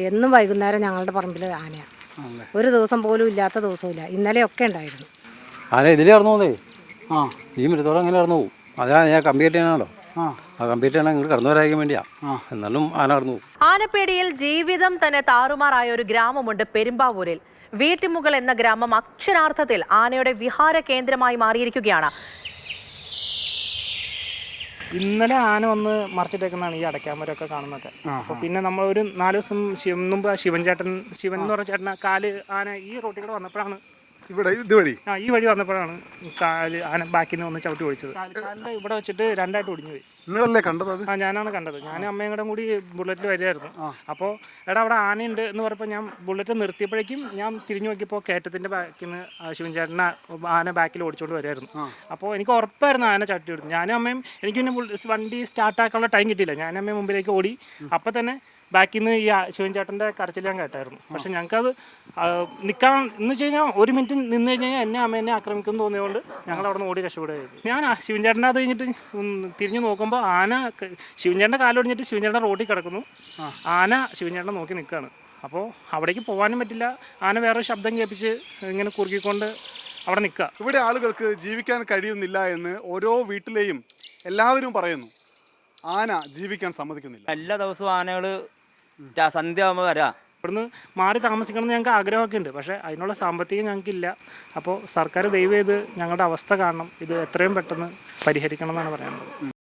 എന്നും വൈകുന്നേരം ഞങ്ങളുടെ പറമ്പിൽ ആനയാണ്. ഒരു ദിവസം പോലും ഇല്ലാത്ത ദിവസമില്ല. ഇന്നലെയൊക്കെ ഉണ്ടായിരുന്നു. ആന ഇതിലേ ഇറന്നു പോകുന്നേ. ഈ മൃത്തോളം അങ്ങനെ ഇറന്നു പോകും. അതാ ഞാൻ കമ്പിയേറ്റ് ചെയ്യാനാണല്ലോ. ആ കമ്പിയേറ്റ് ചെയ്യണം ഇങ്ങോട്ട് കടന്നു വരാൻ വേണ്ടിയാ. എന്നാലും ആന കടന്നു പോകും. ആനപ്പേടിയിൽ ജീവിതം തന്നെ താറുമാറായ ഒരു ഗ്രാമമുണ്ട് പെരുമ്പാവൂരിൽ. വീട്ടിമുകൾ എന്ന ഗ്രാമം അക്ഷരാർത്ഥത്തിൽ ആനയുടെ വിഹാര കേന്ദ്രമായി മാറിയിരിക്കുകയാണ്. ഇന്നലെ ആന വന്ന് മറിച്ചിട്ടേക്കുന്നതാണ് ഈ അടയ്ക്കാമരൊക്കെ കാണുന്നതൊക്കെ. അപ്പോൾ പിന്നെ നമ്മൾ ഒരു 4 ദിവസം മുമ്പ് ശിവൻ എന്ന് പറഞ്ഞ ചേട്ടൻ കാല് ആന ഈ റോട്ടിൽ കൂടെ വന്നപ്പോഴാണ് ഈ വഴി വന്നപ്പോഴാണ് കാല് ആന ബാക്കിൽ നിന്ന് വന്ന് ചവിട്ടി ഓടിച്ചത്. കാലിൻ്റെ ഇവിടെ വെച്ചിട്ട് രണ്ടായിട്ട് ഒടിഞ്ഞു പോയി. നിങ്ങളല്ലേ കണ്ടത്? ഞാനാണ് കണ്ടത്. ഞാനും അമ്മയും കൂടെ കൂടി ബുള്ളറ്റിൽ വരികയായിരുന്നു. അപ്പോൾ അവിടെ ആനയുണ്ട് എന്ന് പറഞ്ഞപ്പോൾ ഞാൻ ബുള്ളറ്റ് നിർത്തിയപ്പോഴേക്കും ഞാൻ തിരിഞ്ഞു നോക്കിയപ്പോൾ കയറ്റത്തിൻ്റെ ബാക്കിൽ നിന്ന് ശിവൻ ചേട്ടനെ ആന ബാക്കിൽ ഓടിച്ചുകൊണ്ട് വരികയായിരുന്നു. അപ്പോൾ എനിക്ക് ഉറപ്പായിരുന്നു ആന ചവിട്ടി ഓടും. ഞാനും അമ്മയും എനിക്ക് പിന്നെ വണ്ടി സ്റ്റാർട്ടാക്കാനുള്ള ടൈം കിട്ടിയില്ല. ഞാനും അമ്മയും മുമ്പിലേക്ക് ഓടി. അപ്പോൾ തന്നെ ബാക്കിൽ നിന്ന് ഈ ശിവൻ ചേട്ടൻ്റെ കരച്ചിൽ ഞാൻ കേട്ടായിരുന്നു. പക്ഷെ ഞങ്ങൾക്കത് നിൽക്കാൻ എന്ന് വെച്ച് കഴിഞ്ഞാൽ 1 മിനിറ്റ് നിന്ന് കഴിഞ്ഞാൽ എന്നെ ആക്രമിക്കുമെന്ന് തോന്നിയതുകൊണ്ട് ഞങ്ങൾ അവിടെ നിന്ന് ഓടി രക്ഷപ്പെടുകയായിരുന്നു. ഞാൻ ശിവൻ ചേട്ടൻ്റെ അത് കഴിഞ്ഞിട്ട് തിരിഞ്ഞ് നോക്കുമ്പോൾ ആന ശിവൻ ചേട്ടൻ്റെ കാലൊടിഞ്ഞിട്ട് ശിവൻ ചേട്ടൻ്റെ റോഡിൽ കിടക്കുന്നു. ആന ശിവൻ ചേട്ടനെ നോക്കി നിൽക്കുകയാണ്. അപ്പോൾ അവിടേക്ക് പോകാനും പറ്റില്ല. ആന വേറൊരു ശബ്ദം കേൾപ്പിച്ച് ഇങ്ങനെ കുറുക്കിക്കൊണ്ട് അവിടെ നിൽക്കുക. ഇവിടെ ആളുകൾക്ക് ജീവിക്കാൻ കഴിയുന്നില്ല എന്ന് ഓരോ വീട്ടിലെയും എല്ലാവരും പറയുന്നു. ആന ജീവിക്കാൻ സമ്മതിക്കുന്നില്ല. എല്ലാ ദിവസവും ആനകൾ സന്ധ്യ ആകുമ്പോൾ വരാം. ഇവിടുന്ന് മാറി താമസിക്കണം എന്ന് ഞങ്ങൾക്ക് ആഗ്രഹമൊക്കെ ഉണ്ട്. പക്ഷേ അതിനുള്ള സാമ്പത്തികം ഞങ്ങൾക്കില്ല. അപ്പോൾ സർക്കാർ ദയവ് ചെയ്ത് ഞങ്ങളുടെ അവസ്ഥ കാണണം. ഇത് എത്രയും പെട്ടെന്ന് പരിഹരിക്കണം എന്നാണ് പറയാനുള്ളത്.